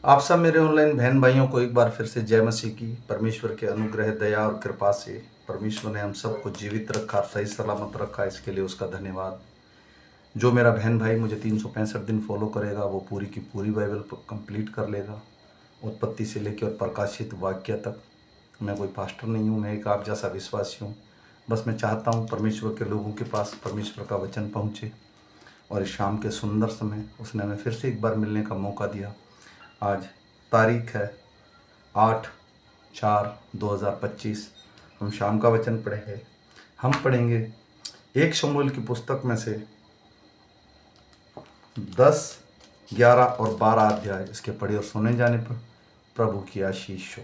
आप सब मेरे ऑनलाइन बहन भाइयों को एक बार फिर से जय मसीह की। परमेश्वर के अनुग्रह, दया और कृपा से परमेश्वर ने हम सबको जीवित रखा, सही सलामत रखा। इसके लिए उसका धन्यवाद। जो मेरा बहन भाई मुझे 365 दिन फॉलो करेगा वो पूरी की पूरी बाइबल कंप्लीट कर लेगा, उत्पत्ति से लेकर और प्रकाशित वाक्य तक। मैं कोई पास्टर नहीं हूँ, मैं एक आप जैसा विश्वासी हूँ। बस मैं चाहता हूँ परमेश्वर के लोगों के पास परमेश्वर का वचन पहुँचे। और इस शाम के सुंदर समय उसने हमें फिर से एक बार मिलने का मौका दिया। आज तारीख है 8/4/2025। हम शाम का वचन पढ़ेंगे। हम पढ़ेंगे 1 शमूएल की पुस्तक में से 10, 11 और 12 अध्याय। इसके पढ़े और सुने जाने पर प्रभु की आशीष हो।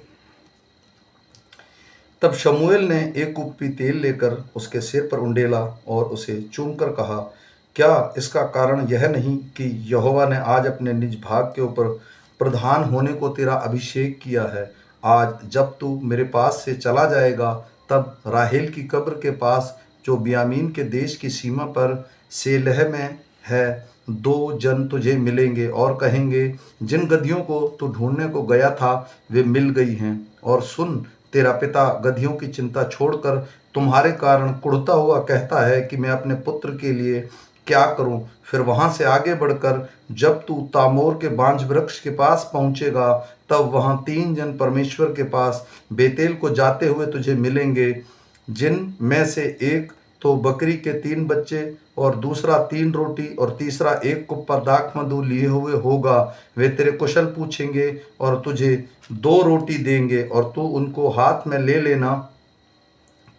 तब शमूएल ने एक कुप्पी तेल लेकर उसके सिर पर उंडेला और उसे चूमकर कहा, क्या इसका कारण यह नहीं कि यहोवा ने आज अपने निज भाग के ऊपर प्रधान होने को तेरा अभिषेक किया है? आज जब तू मेरे पास से चला जाएगा तब राहेल की कब्र के पास, जो बियामीन के देश की सीमा पर सेलह में है, 2 जन तुझे मिलेंगे और कहेंगे, जिन गदहियों को तू ढूंढने को गया था वे मिल गई हैं। और सुन, तेरा पिता गदहियों की चिंता छोड़कर तुम्हारे कारण कुढ़ता हुआ कहता है कि मैं अपने पुत्र के लिए क्या करूं। फिर वहां से आगे बढ़कर जब तू तामोर के बांज वृक्ष के पास पहुंचेगा तब वहां 3 जन परमेश्वर के पास बेतेल को जाते हुए तुझे मिलेंगे, जिन में से एक तो बकरी के 3 बच्चे और दूसरा 3 रोटी और तीसरा 1 कुप्पा दाख मधु लिए हुए होगा। वे तेरे कुशल पूछेंगे और तुझे 2 रोटी देंगे और तू उनको हाथ में ले लेना।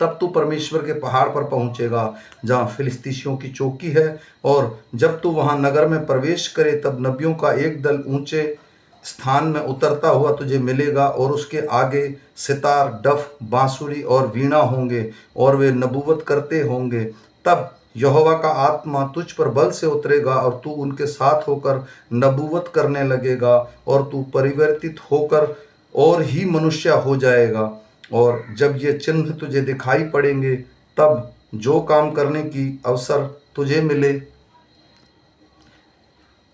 तब तू परमेश्वर के पहाड़ पर पहुंचेगा जहां फिलिस्तीशियों की चौकी है। और जब तू वहां नगर में प्रवेश करे तब नबियों का एक दल ऊंचे स्थान में उतरता हुआ तुझे मिलेगा और उसके आगे सितार, डफ, बांसुरी और वीणा होंगे और वे नबूवत करते होंगे। तब यहोवा का आत्मा तुझ पर बल से उतरेगा और तू उनके साथ होकर नबूवत करने लगेगा और तू परिवर्तित होकर और ही मनुष्य हो जाएगा। और जब ये चिन्ह तुझे दिखाई पड़ेंगे तब जो काम करने की अवसर तुझे मिले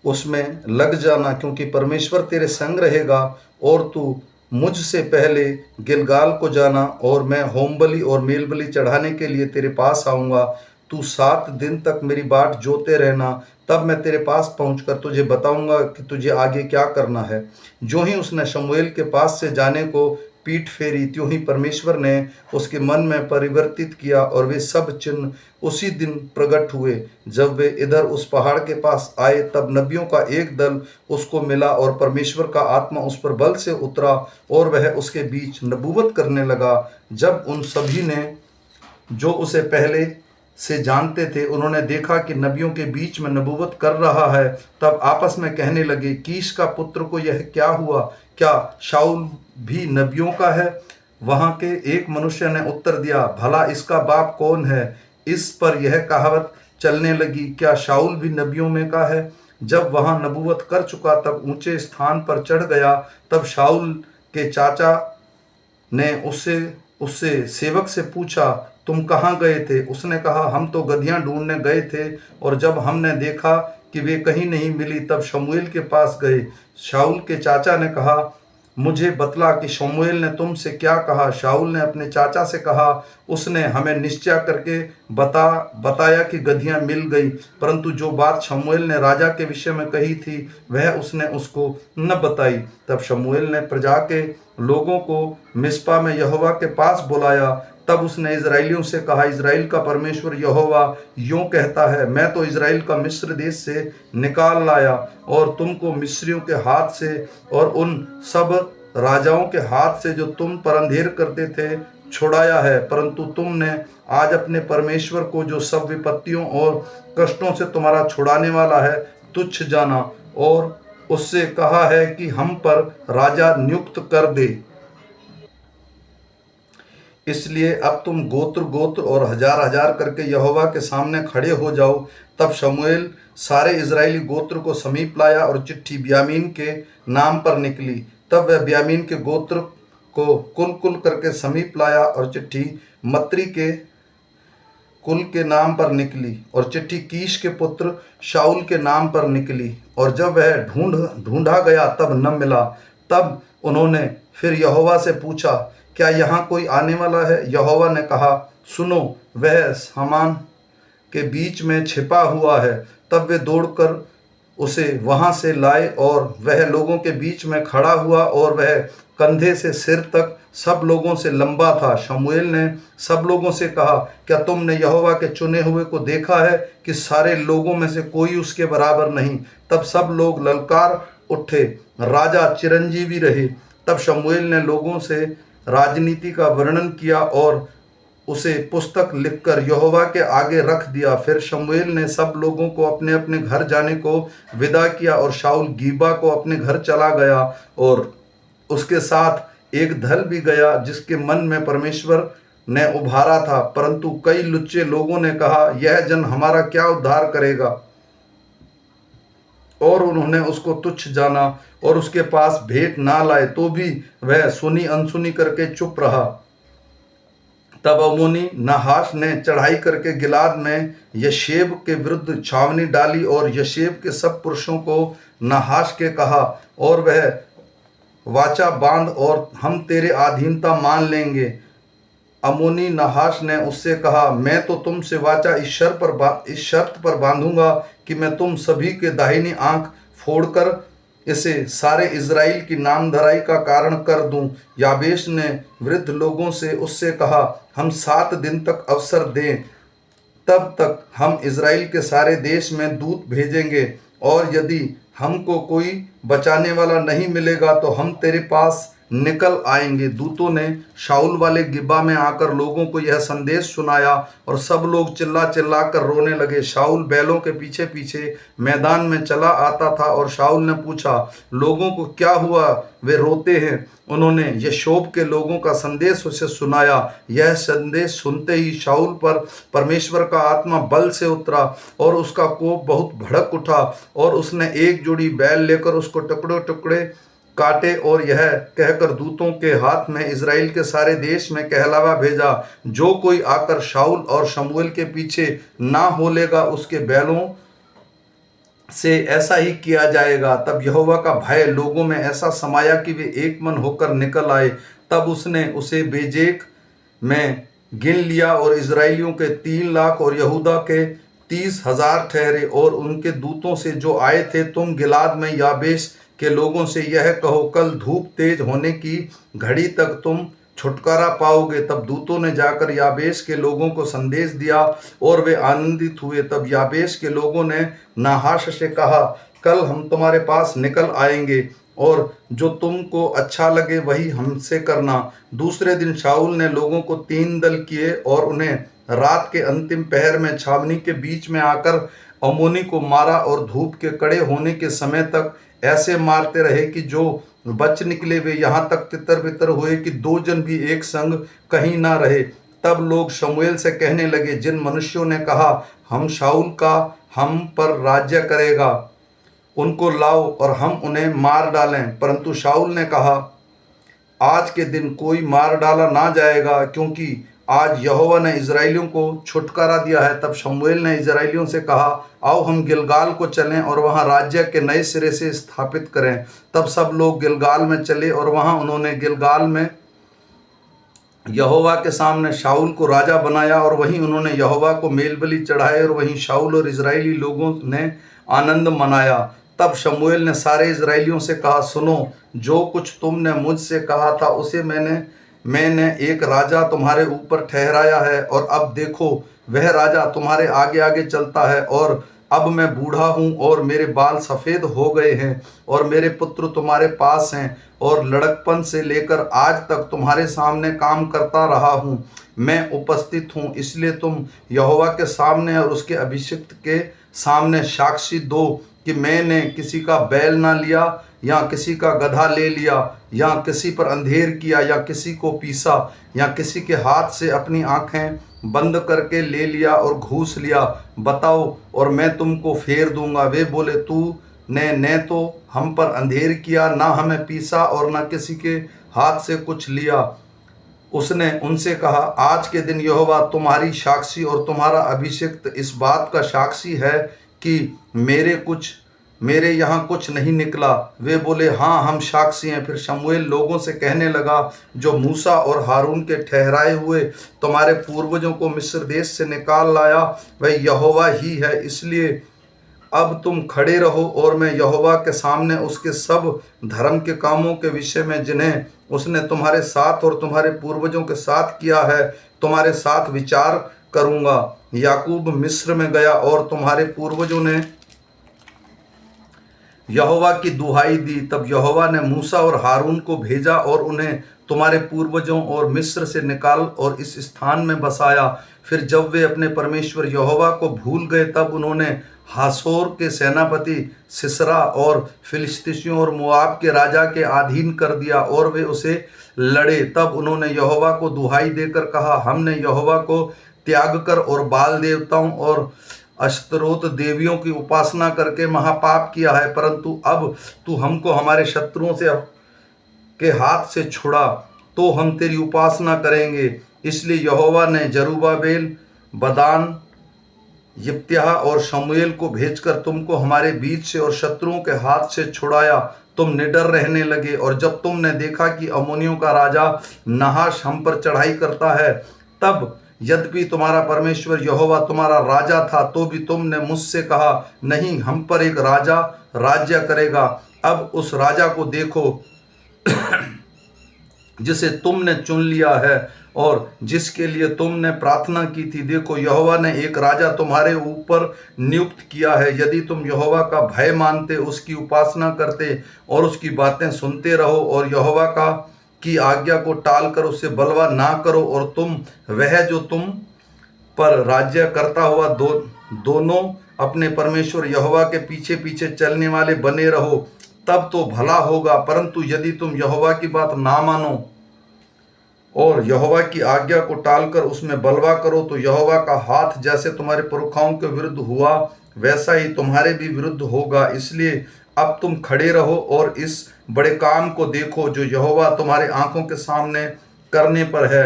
उसमें लग जाना, क्योंकि परमेश्वर तेरे संग रहेगा। और तू मुझसे पहले गिलगाल को जाना और मैं होमबलि और मेलबलि चढ़ाने के लिए तेरे पास आऊँगा। तू 7 दिन तक मेरी बाट जोते रहना, तब मैं तेरे पास पहुंचकर तुझे बताऊंगा कि तुझे आगे क्या करना है। जो ही उसने शमूएल के पास से जाने को पीठ फेरी, त्यों ही परमेश्वर ने उसके मन में परिवर्तित किया और वे सब चिन्ह उसी दिन प्रकट हुए। जब वे इधर उस पहाड़ के पास आए तब नबियों का एक दल उसको मिला और परमेश्वर का आत्मा उस पर बल से उतरा और वह उसके बीच नबूवत करने लगा। जब उन सभी ने जो उसे पहले से जानते थे उन्होंने देखा कि नबियों के बीच में नबूवत कर रहा है, तब आपस में कहने लगे, कीश का पुत्र को यह क्या हुआ? क्या शाऊल भी नबियों का है? वहां के एक मनुष्य ने उत्तर दिया, भला इसका बाप कौन है? इस पर यह कहावत चलने लगी, क्या शाऊल भी नबियों में का है? जब वहां नबूवत कर चुका तब ऊंचे स्थान पर चढ़ गया। तब शाऊल के चाचा ने उससे उससे सेवक से पूछा, तुम कहाँ गए थे? उसने कहा, हम तो गदहियां ढूंढने गए थे और जब हमने देखा कि वे कहीं नहीं मिली तब शमूएल के पास गए। शाऊल के चाचा ने कहा, मुझे बतला कि शमूएल ने तुमसे क्या कहा। शाऊल ने अपने चाचा से कहा, उसने हमें निश्चय करके बताया कि गदहियां मिल गई, परंतु जो बात शमूएल ने राजा के विषय में कही थी वह उसने उसको न बताई। तब शमूएल ने प्रजा के लोगों को मिस्पा में यहोवा के पास बुलाया। तब उसने इजराइलियों से कहा, इजराइल का परमेश्वर यहोवा यूं कहता है, मैं तो इजराइल का मिस्र देश से निकाल लाया और तुमको मिस्रियों के हाथ से और उन सब राजाओं के हाथ से जो तुम पर अंधेर करते थे छुड़ाया है। परंतु तुमने आज अपने परमेश्वर को, जो सब विपत्तियों और कष्टों से तुम्हारा छुड़ाने वाला है, तुच्छ जाना और उससे कहा है कि हम पर राजा नियुक्त कर दे। इसलिए अब तुम गोत्र गोत्र और हजार हजार करके यहोवा के सामने खड़े हो जाओ। तब शमूएल सारे इजरायली गोत्र को समीप लाया और चिट्ठी बियामीन के नाम पर निकली। तब वह बियामीन के गोत्र को कुल कुल करके समीप लाया और चिट्ठी मत्री के कुल के नाम पर निकली और चिट्ठी कीश के पुत्र शाऊल के नाम पर निकली। और जब वह ढूंढा गया तब न मिला। तब उन्होंने फिर यहोवा से पूछा, क्या यहाँ कोई आने वाला है? यहोवा ने कहा, सुनो, वह सामान के बीच में छिपा हुआ है। तब वे दौड़कर उसे वहां से लाए और वह लोगों के बीच में खड़ा हुआ और वह कंधे से सिर तक सब लोगों से लंबा था। शमूएल ने सब लोगों से कहा, क्या तुमने यहोवा के चुने हुए को देखा है कि सारे लोगों में से कोई उसके बराबर नहीं? तब सब लोग ललकार उठे, राजा चिरंजीवी रहे। तब शमूएल ने लोगों से राजनीति का वर्णन किया और उसे पुस्तक लिखकर यहोवा के आगे रख दिया। फिर शमूएल ने सब लोगों को अपने अपने घर जाने को विदा किया और शाऊल गीबा को अपने घर चला गया और उसके साथ एक दल भी गया जिसके मन में परमेश्वर ने उभारा था। परंतु कई लुच्चे लोगों ने कहा, यह जन हमारा क्या उद्धार करेगा? और उन्होंने उसको तुच्छ जाना और उसके पास भेंट ना लाए। तो भी वह सुनी अनसुनी करके चुप रहा। तब अम्मोनी नाहाश ने चढ़ाई करके गिलाद में यशेब के विरुद्ध छावनी डाली और यशेब के सब पुरुषों को नाहाश के कहा, और वह वाचा बांध और हम तेरे अधीनता मान लेंगे। अम्मोनी नाहाश ने उससे कहा, मैं तो तुमसे वाचा इस शर्त पर बांधूंगा कि मैं तुम सभी के दाहिनी आंख फोड़कर इसे सारे इज़राइल की नामधराई का कारण कर दूं। याबेश ने वृद्ध लोगों से उससे कहा, हम 7 दिन तक अवसर दें, तब तक हम इज़राइल के सारे देश में दूत भेजेंगे, और यदि हमको कोई बचाने वाला नहीं मिलेगा तो हम तेरे पास निकल आएंगे। दूतों ने शाऊल वाले गिबा में आकर लोगों को यह संदेश सुनाया और सब लोग चिल्ला चिल्ला कर रोने लगे। शाऊल बैलों के पीछे पीछे मैदान में चला आता था और शाऊल ने पूछा, लोगों को क्या हुआ, वे रोते हैं? उन्होंने यशोब के लोगों का संदेश उसे सुनाया। यह संदेश सुनते ही शाऊल पर परमेश्वर का आत्मा बल से उतरा और उसका कोप बहुत भड़क उठा और उसने एक जोड़ी बैल लेकर उसको टुकड़े टुकड़े काटे और यह कहकर दूतों के हाथ में इज़राइल के सारे देश में कहलावा भेजा, जो कोई आकर शाऊल और शमूएल के पीछे ना हो लेगा उसके बैलों से ऐसा ही किया जाएगा। तब यहोवा का भय लोगों में ऐसा समाया कि वे एक मन होकर निकल आए। तब उसने उसे बेजेक में गिन लिया और इज़राइलियों के 3 लाख और यहूदा के 30,000 ठहरे। और उनके दूतों से जो आए थे, तुम गिलाद में याबेश के लोगों से यह कहो, कल धूप तेज होने की घड़ी तक तुम छुटकारा पाओगे। तब दूतों ने जाकर याबेश के लोगों को संदेश दिया और वे आनंदित हुए। तब याबेश के लोगों ने नाहाश से कहा, कल हम तुम्हारे पास निकल आएंगे और जो तुमको अच्छा लगे वही हमसे करना। दूसरे दिन शाऊल ने लोगों को 3 दल किए और उन्हें रात के अंतिम पहर में छावनी के बीच में आकर अम्मोनी को मारा और धूप के कड़े होने के समय तक ऐसे मारते रहे कि जो बच निकले वे यहाँ तक तितर बितर हुए कि 2 जन भी एक संग कहीं ना रहे। तब लोग शमूएल से कहने लगे, जिन मनुष्यों ने कहा हम शाऊल का हम पर राज्य करेगा, उनको लाओ और हम उन्हें मार डालें। परंतु शाऊल ने कहा, आज के दिन कोई मार डाला ना जाएगा, क्योंकि आज यहोवा ने इज़राइलियों को छुटकारा दिया है। तब शमूएल ने इज़राइलियों से कहा, आओ हम गिलगाल को चलें और वहां राज्य के नए सिरे से स्थापित करें। तब सब लोग गिलगाल में चले और वहां उन्होंने गिलगाल में यहोवा के सामने शाऊल को राजा बनाया और वहीं उन्होंने यहोवा को मेलबलि चढ़ाए और वहीं शाऊल और इज़राइली लोगों ने आनंद मनाया। तब शमूएल ने सारे इज़राइलियों से कहा, सुनो, जो कुछ तुमने मुझसे कहा था उसे मैंने एक राजा तुम्हारे ऊपर ठहराया है, और अब देखो वह राजा तुम्हारे आगे आगे चलता है। और अब मैं बूढ़ा हूँ और मेरे बाल सफ़ेद हो गए हैं और मेरे पुत्र तुम्हारे पास हैं और लड़कपन से लेकर आज तक तुम्हारे सामने काम करता रहा हूँ। मैं उपस्थित हूँ, इसलिए तुम यहोवा के सामने और उसके अभिषिक्त के सामने साक्षी दो कि मैंने किसी का बैल ना लिया या किसी का गधा ले लिया या किसी पर अंधेर किया या किसी को पीसा या किसी के हाथ से अपनी आंखें बंद करके ले लिया और घूस लिया। बताओ और मैं तुमको फेर दूंगा। वे बोले, तू ने न तो हम पर अंधेर किया, ना हमें पीसा और ना किसी के हाथ से कुछ लिया। उसने उनसे कहा, आज के दिन यहोवा तुम्हारी साक्षी और तुम्हारा अभिषिक्त इस बात का साक्षी है कि मेरे यहाँ कुछ नहीं निकला। वे बोले, हाँ, हम साक्षी हैं। फिर शमूएल लोगों से कहने लगा, जो मूसा और हारून के ठहराए हुए तुम्हारे पूर्वजों को मिस्र देश से निकाल लाया वह यहोवा ही है। इसलिए अब तुम खड़े रहो और मैं यहोवा के सामने उसके सब धर्म के कामों के विषय में जिन्हें उसने तुम्हारे साथ और तुम्हारे पूर्वजों के साथ किया है तुम्हारे साथ विचार करूंगा। याकूब मिस्र में गया और तुम्हारे पूर्वजों ने यहोवा की दुहाई दी। तब यहोवा ने मूसा और हारून को भेजा और उन्हें तुम्हारे पूर्वजों और मिस्र से निकाल और इस स्थान में बसाया। फिर जब वे अपने परमेश्वर यहोवा को भूल गए तब उन्होंने हासोर के सेनापति सिसरा और फिलिस्तीसियों और मोआब के राजा के अधीन कर दिया और वे उसे लड़े। तब उन्होंने यहोवा को दुहाई देकर कहा, हमने यहोवा को त्याग कर और बाल देवताओं और अश्तरोत देवियों की उपासना करके महापाप किया है। परंतु अब तू हमको हमारे शत्रुओं से के हाथ से छुड़ा तो हम तेरी उपासना करेंगे। इसलिए यहोवा ने जरुब्बाबेल, बदान, यिप्त्याह और शमूएल को भेजकर तुमको हमारे बीच से और शत्रुओं के हाथ से छुड़ाया। तुम निडर रहने लगे और जब तुमने देखा कि अम्मोनियों का राजा नहाश हम पर चढ़ाई करता है, तब यद्यपि तुम्हारा परमेश्वर यहोवा तुम्हारा राजा था, तो भी तुमने मुझसे कहा, नहीं, हम पर एक राजा राज्य करेगा। अब उस राजा को देखो जिसे तुमने चुन लिया है और जिसके लिए तुमने प्रार्थना की थी। देखो, यहोवा ने एक राजा तुम्हारे ऊपर नियुक्त किया है। यदि तुम यहोवा का भय मानते, उसकी उपासना करते और उसकी बातें सुनते रहो और यहोवा का की आज्ञा को टाल कर उससे बलवा ना करो और तुम वह जो तुम पर राज्य करता हुआ दोनों अपने परमेश्वर यहोवा के पीछे पीछे चलने वाले बने रहो, तब तो भला होगा। परंतु यदि तुम यहोवा की बात ना मानो और यहोवा की आज्ञा को टालकर उसमें बलवा करो, तो यहोवा का हाथ जैसे तुम्हारे पुरखाओं के विरुद्ध हुआ वैसा ही तुम्हारे भी विरुद्ध होगा। इसलिए अब तुम खड़े रहो और इस बड़े काम को देखो जो यहोवा तुम्हारे आंखों के सामने करने पर है।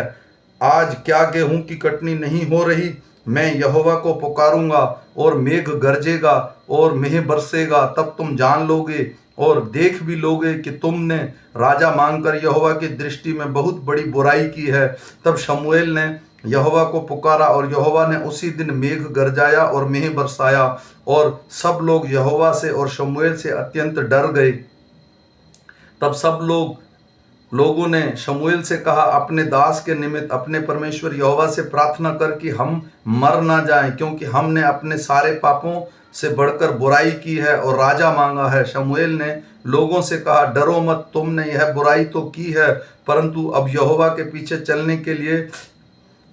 आज क्या गेहूं की कटनी नहीं हो रही? मैं यहोवा को पुकारूंगा और मेघ गरजेगा और मेंह बरसेगा, तब तुम जान लोगे और देख भी लोगे कि तुमने राजा मांगकर यहोवा की दृष्टि में बहुत बड़ी बुराई की है। तब शमूएल ने यहोवा को पुकारा और यहोवा ने उसी दिन मेघ गरजाया और मेंह बरसाया और सब लोग यहोवा से और शमूएल से अत्यंत डर गए। तब सब लोगों ने शमूएल से कहा, अपने दास के निमित्त अपने परमेश्वर यहोवा से प्रार्थना कर कि हम मर ना जाएं, क्योंकि हमने अपने सारे पापों से बढ़कर बुराई की है और राजा मांगा है। शमूएल ने लोगों से कहा, डरो मत, तुमने यह बुराई तो की है, परंतु अब यहोवा के पीछे चलने के लिए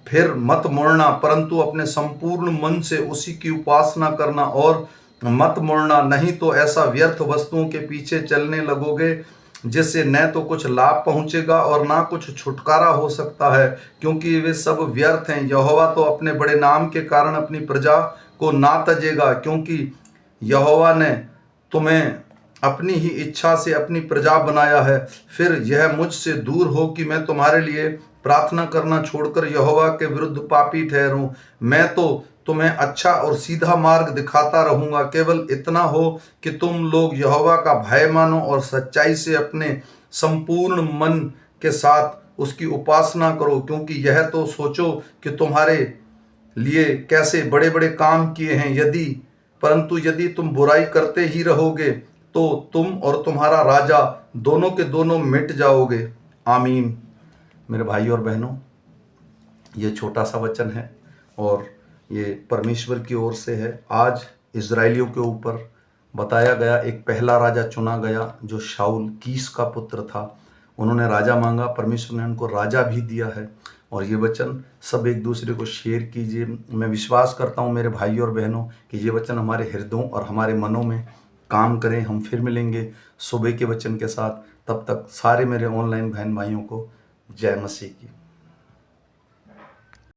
फिर मत मुड़ना, परंतु अपने संपूर्ण मन से उसी की उपासना करना और मत मुड़ना, नहीं तो ऐसा व्यर्थ वस्तुओं के पीछे चलने लगोगे जिससे न तो कुछ लाभ पहुंचेगा और ना कुछ छुटकारा हो सकता है, क्योंकि वे सब व्यर्थ हैं। यहोवा तो अपने बड़े नाम के कारण अपनी प्रजा को ना तजेगा, क्योंकि यहोवा ने तुम्हें अपनी ही इच्छा से अपनी प्रजा बनाया है। फिर यह मुझसे दूर हो कि मैं तुम्हारे लिए प्रार्थना करना छोड़कर यहोवा के विरुद्ध पापी ठहरूं। मैं तो तुम्हें अच्छा और सीधा मार्ग दिखाता रहूंगा। केवल इतना हो कि तुम लोग यहोवा का भय मानो और सच्चाई से अपने संपूर्ण मन के साथ उसकी उपासना करो, क्योंकि यह तो सोचो कि तुम्हारे लिए कैसे बड़े बड़े काम किए हैं। परंतु यदि तुम बुराई करते ही रहोगे तो तुम और तुम्हारा राजा दोनों के दोनों मिट जाओगे। आमीन। मेरे भाई और बहनों, ये छोटा सा वचन है और ये परमेश्वर की ओर से है। आज इजराइलियों के ऊपर बताया गया एक पहला राजा चुना गया जो शाऊल कीस का पुत्र था। उन्होंने राजा मांगा, परमेश्वर ने उनको राजा भी दिया है। और ये वचन सब एक दूसरे को शेयर कीजिए। मैं विश्वास करता हूँ मेरे भाई और बहनों कि ये वचन हमारे हृदयों और हमारे मनों में काम करें। हम फिर मिलेंगे सुबह के वचन के साथ। तब तक सारे मेरे ऑनलाइन बहन भाइयों को जय मसीह की।